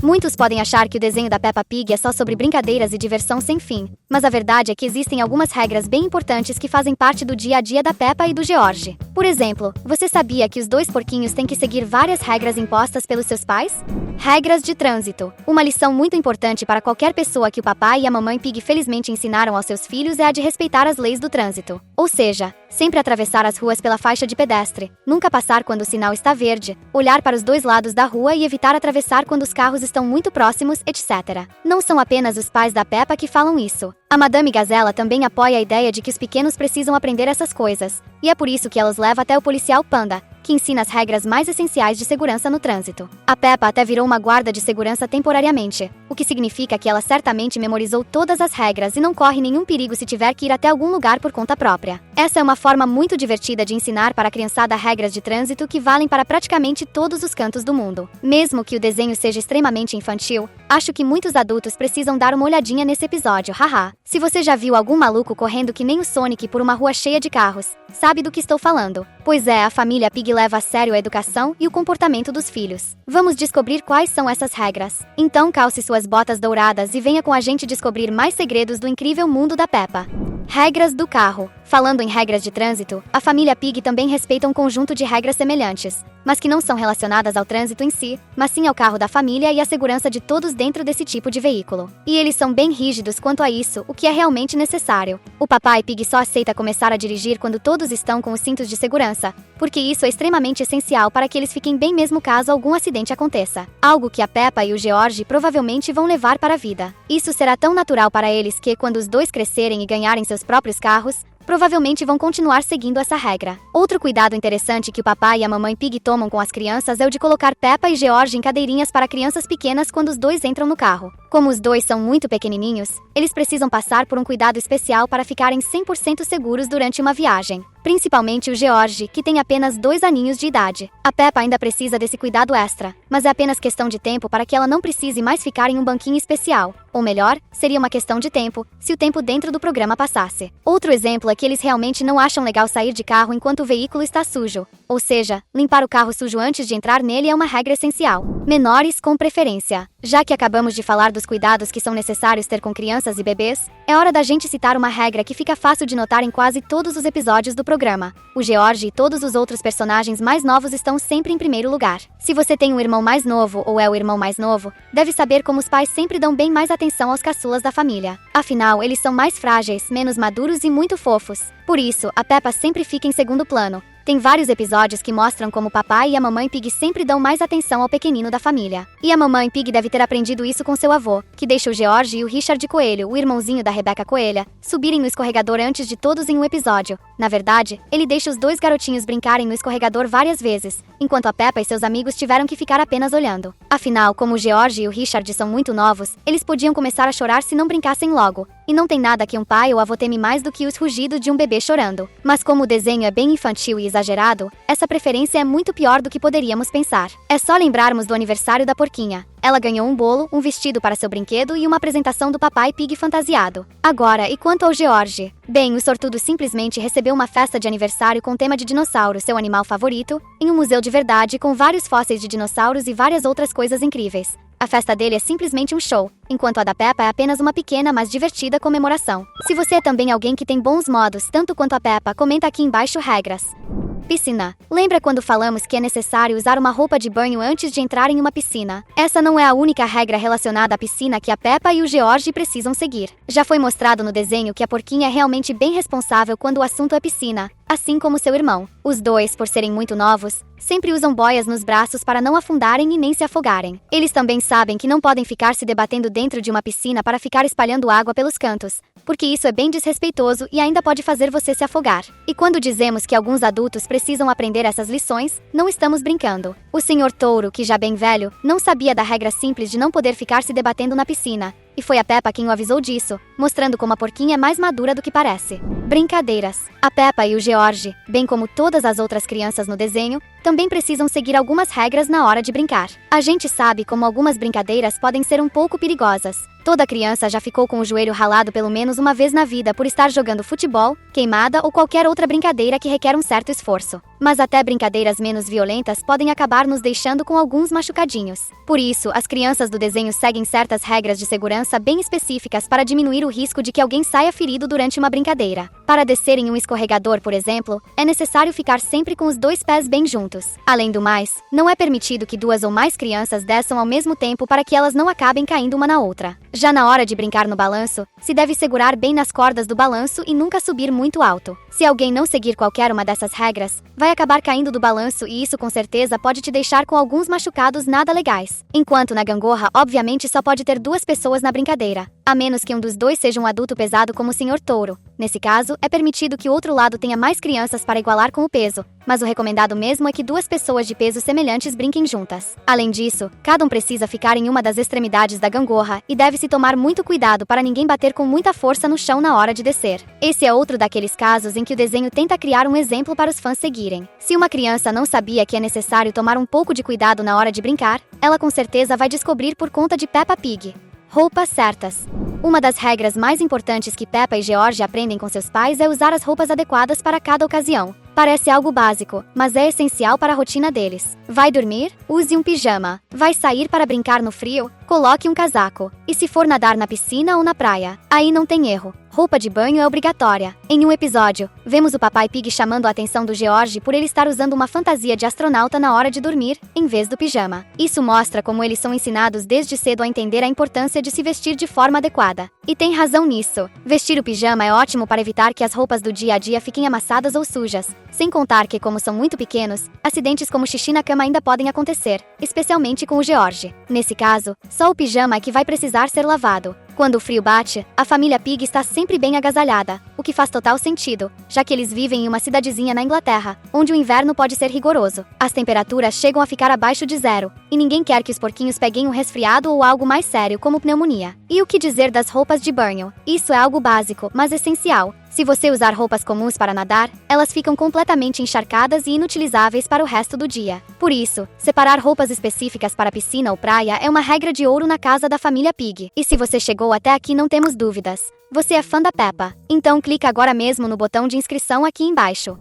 Muitos podem achar que o desenho da Peppa Pig é só sobre brincadeiras e diversão sem fim, mas a verdade é que existem algumas regras bem importantes que fazem parte do dia a dia da Peppa e do George. Por exemplo, você sabia que os dois porquinhos têm que seguir várias regras impostas pelos seus pais? Regras de trânsito. Uma lição muito importante para qualquer pessoa que o papai e a mamãe Pig felizmente ensinaram aos seus filhos é a de respeitar as leis do trânsito. Ou seja, sempre atravessar as ruas pela faixa de pedestre, nunca passar quando o sinal está verde, olhar para os dois lados da rua e evitar atravessar quando os carros estão muito próximos, etc. Não são apenas os pais da Peppa que falam isso. A Madame Gazela também apoia a ideia de que os pequenos precisam aprender essas coisas, e é por isso que ela os leva até o policial Panda, que ensina as regras mais essenciais de segurança no trânsito. A Peppa até virou uma guarda de segurança temporariamente, o que significa que ela certamente memorizou todas as regras e não corre nenhum perigo se tiver que ir até algum lugar por conta própria. Essa é uma forma muito divertida de ensinar para a criançada regras de trânsito que valem para praticamente todos os cantos do mundo. Mesmo que o desenho seja extremamente infantil, acho que muitos adultos precisam dar uma olhadinha nesse episódio, haha. Se você já viu algum maluco correndo que nem o Sonic por uma rua cheia de carros, sabe do que estou falando. Pois é, a família Pig leva a sério a educação e o comportamento dos filhos. Vamos descobrir quais são essas regras. Então calce suas botas douradas e venha com a gente descobrir mais segredos do incrível mundo da Peppa. Regras do carro. Falando em regras de trânsito, a família Pig também respeita um conjunto de regras semelhantes, mas que não são relacionadas ao trânsito em si, mas sim ao carro da família e à segurança de todos dentro desse tipo de veículo. E eles são bem rígidos quanto a isso, o que é realmente necessário. O papai Pig só aceita começar a dirigir quando todos estão com os cintos de segurança, porque isso é extremamente essencial para que eles fiquem bem mesmo caso algum acidente aconteça. Algo que a Peppa e o George provavelmente vão levar para a vida. Isso será tão natural para eles que, quando os dois crescerem e ganharem seus próprios carros, provavelmente vão continuar seguindo essa regra. Outro cuidado interessante que o papai e a mamãe Pig tomam com as crianças é o de colocar Peppa e George em cadeirinhas para crianças pequenas quando os dois entram no carro. Como os dois são muito pequenininhos, eles precisam passar por um cuidado especial para ficarem 100% seguros durante uma viagem. Principalmente o George, que tem apenas 2 aninhos de idade. A Peppa ainda precisa desse cuidado extra, mas é apenas questão de tempo para que ela não precise mais ficar em um banquinho especial. Ou melhor, seria uma questão de tempo, se o tempo dentro do programa passasse. Outro exemplo é que eles realmente não acham legal sair de carro enquanto o veículo está sujo. Ou seja, limpar o carro sujo antes de entrar nele é uma regra essencial. Menores com preferência. Já que acabamos de falar dos cuidados que são necessários ter com crianças e bebês, é hora da gente citar uma regra que fica fácil de notar em quase todos os episódios do programa. O George e todos os outros personagens mais novos estão sempre em primeiro lugar. Se você tem um irmão mais novo ou é o irmão mais novo, deve saber como os pais sempre dão bem mais atenção aos caçulas da família. Afinal, eles são mais frágeis, menos maduros e muito fofos. Por isso, a Peppa sempre fica em segundo plano. Tem vários episódios que mostram como o papai e a mamãe Pig sempre dão mais atenção ao pequenino da família. E a mamãe Pig deve ter aprendido isso com seu avô, que deixa o George e o Richard Coelho, o irmãozinho da Rebecca Coelha, subirem no escorregador antes de todos em um episódio. Na verdade, ele deixa os dois garotinhos brincarem no escorregador várias vezes, enquanto a Peppa e seus amigos tiveram que ficar apenas olhando. Afinal, como o George e o Richard são muito novos, eles podiam começar a chorar se não brincassem logo. E não tem nada que um pai ou avô teme mais do que os rugidos de um bebê chorando. Mas como o desenho é bem infantil e exagerado, essa preferência é muito pior do que poderíamos pensar. É só lembrarmos do aniversário da porquinha. Ela ganhou um bolo, um vestido para seu brinquedo e uma apresentação do papai Pig fantasiado. Agora, e quanto ao George? Bem, o sortudo simplesmente recebeu uma festa de aniversário com tema de dinossauro, seu animal favorito, em um museu de verdade com vários fósseis de dinossauros e várias outras coisas incríveis. A festa dele é simplesmente um show, enquanto a da Peppa é apenas uma pequena, mas divertida comemoração. Se você é também alguém que tem bons modos, tanto quanto a Peppa, comenta aqui embaixo regras. Piscina. Lembra quando falamos que é necessário usar uma roupa de banho antes de entrar em uma piscina? Essa não é a única regra relacionada à piscina que a Peppa e o George precisam seguir. Já foi mostrado no desenho que a porquinha é realmente bem responsável quando o assunto é piscina, assim como seu irmão. Os dois, por serem muito novos, sempre usam boias nos braços para não afundarem e nem se afogarem. Eles também sabem que não podem ficar se debatendo dentro de uma piscina para ficar espalhando água pelos cantos, porque isso é bem desrespeitoso e ainda pode fazer você se afogar. E quando dizemos que alguns adultos precisam aprender essas lições, não estamos brincando. O Sr. Touro, que já bem velho, não sabia da regra simples de não poder ficar se debatendo na piscina, e foi a Peppa quem o avisou disso, mostrando como a porquinha é mais madura do que parece. Brincadeiras. A Peppa e o George, bem como todas as outras crianças no desenho, também precisam seguir algumas regras na hora de brincar. A gente sabe como algumas brincadeiras podem ser um pouco perigosas, Toda criança já ficou com o joelho ralado pelo menos uma vez na vida por estar jogando futebol, queimada ou qualquer outra brincadeira que requer um certo esforço. Mas até brincadeiras menos violentas podem acabar nos deixando com alguns machucadinhos. Por isso, as crianças do desenho seguem certas regras de segurança bem específicas para diminuir o risco de que alguém saia ferido durante uma brincadeira. Para descer em um escorregador, por exemplo, é necessário ficar sempre com os 2 pés bem juntos. Além do mais, não é permitido que 2 ou mais crianças desçam ao mesmo tempo para que elas não acabem caindo uma na outra. Já na hora de brincar no balanço, se deve segurar bem nas cordas do balanço e nunca subir muito alto. Se alguém não seguir qualquer uma dessas regras, vai acabar caindo do balanço e isso com certeza pode te deixar com alguns machucados nada legais. Enquanto na gangorra, obviamente só pode ter 2 pessoas na brincadeira, a menos que um dos 2 seja um adulto pesado como o Sr. Touro. Nesse caso, é permitido que o outro lado tenha mais crianças para igualar com o peso, mas o recomendado mesmo é que 2 pessoas de peso semelhantes brinquem juntas. Além disso, cada um precisa ficar em uma das extremidades da gangorra e deve-se tomar muito cuidado para ninguém bater com muita força no chão na hora de descer. Esse é outro daqueles casos em que o desenho tenta criar um exemplo para os fãs seguirem. Se uma criança não sabia que é necessário tomar um pouco de cuidado na hora de brincar, ela com certeza vai descobrir por conta de Peppa Pig. Roupas certas. Uma das regras mais importantes que Peppa e George aprendem com seus pais é usar as roupas adequadas para cada ocasião. Parece algo básico, mas é essencial para a rotina deles. Vai dormir? Use um pijama. Vai sair para brincar no frio? Coloque um casaco. E se for nadar na piscina ou na praia? Aí não tem erro. Roupa de banho é obrigatória. Em um episódio, vemos o Papai Pig chamando a atenção do George por ele estar usando uma fantasia de astronauta na hora de dormir, em vez do pijama. Isso mostra como eles são ensinados desde cedo a entender a importância de se vestir de forma adequada. E tem razão nisso. Vestir o pijama é ótimo para evitar que as roupas do dia a dia fiquem amassadas ou sujas. Sem contar que, como são muito pequenos, acidentes como xixi na cama ainda podem acontecer, especialmente com o George. Nesse caso, só o pijama é que vai precisar ser lavado. Quando o frio bate, a família Pig está sempre bem agasalhada, o que faz total sentido, já que eles vivem em uma cidadezinha na Inglaterra, onde o inverno pode ser rigoroso. As temperaturas chegam a ficar abaixo de 0, e ninguém quer que os porquinhos peguem um resfriado ou algo mais sério como pneumonia. E o que dizer das roupas de banho? Isso é algo básico, mas essencial. Se você usar roupas comuns para nadar, elas ficam completamente encharcadas e inutilizáveis para o resto do dia. Por isso, separar roupas específicas para piscina ou praia é uma regra de ouro na casa da família Pig. E se você chegou até aqui, não temos dúvidas. Você é fã da Peppa? Então clica agora mesmo no botão de inscrição aqui embaixo.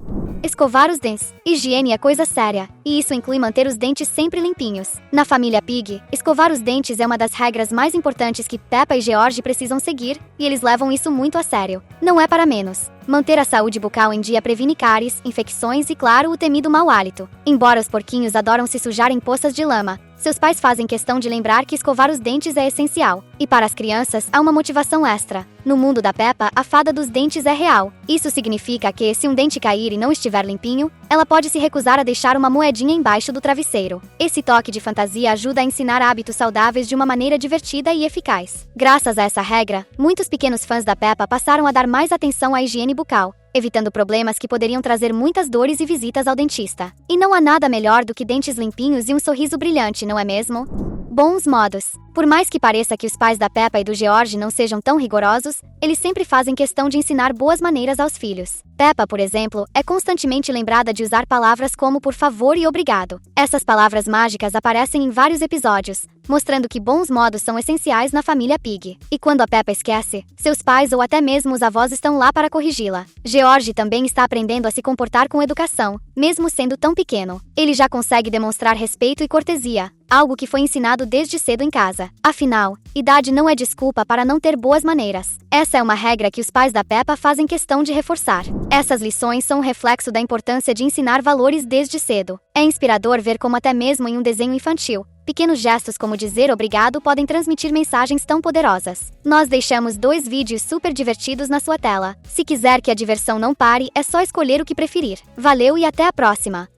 Escovar os dentes. Higiene é coisa séria, e isso inclui manter os dentes sempre limpinhos. Na família Pig, escovar os dentes é uma das regras mais importantes que Peppa e George precisam seguir, e eles levam isso muito a sério. Não é para menos. Manter a saúde bucal em dia previne cáries, infecções e, claro, o temido mau hálito. Embora os porquinhos adoram se sujar em poças de lama, seus pais fazem questão de lembrar que escovar os dentes é essencial. E para as crianças, há uma motivação extra. No mundo da Peppa, a fada dos dentes é real. Isso significa que, se um dente cair e não estiver limpinho, ela pode se recusar a deixar uma moedinha embaixo do travesseiro. Esse toque de fantasia ajuda a ensinar hábitos saudáveis de uma maneira divertida e eficaz. Graças a essa regra, muitos pequenos fãs da Peppa passaram a dar mais atenção à higiene bucal, evitando problemas que poderiam trazer muitas dores e visitas ao dentista. E não há nada melhor do que dentes limpinhos e um sorriso brilhante, não é mesmo? Bons modos. Por mais que pareça que os pais da Peppa e do George não sejam tão rigorosos, eles sempre fazem questão de ensinar boas maneiras aos filhos. Peppa, por exemplo, é constantemente lembrada de usar palavras como por favor e obrigado. Essas palavras mágicas aparecem em vários episódios, mostrando que bons modos são essenciais na família Pig. E quando a Peppa esquece, seus pais ou até mesmo os avós estão lá para corrigi-la. George também está aprendendo a se comportar com educação, mesmo sendo tão pequeno. Ele já consegue demonstrar respeito e cortesia, algo que foi ensinado desde cedo em casa. Afinal, idade não é desculpa para não ter boas maneiras. Essa é uma regra que os pais da Peppa fazem questão de reforçar. Essas lições são um reflexo da importância de ensinar valores desde cedo. É inspirador ver como até mesmo em um desenho infantil, pequenos gestos como dizer obrigado podem transmitir mensagens tão poderosas. Nós deixamos 2 vídeos super divertidos na sua tela. Se quiser que a diversão não pare, é só escolher o que preferir. Valeu e até a próxima!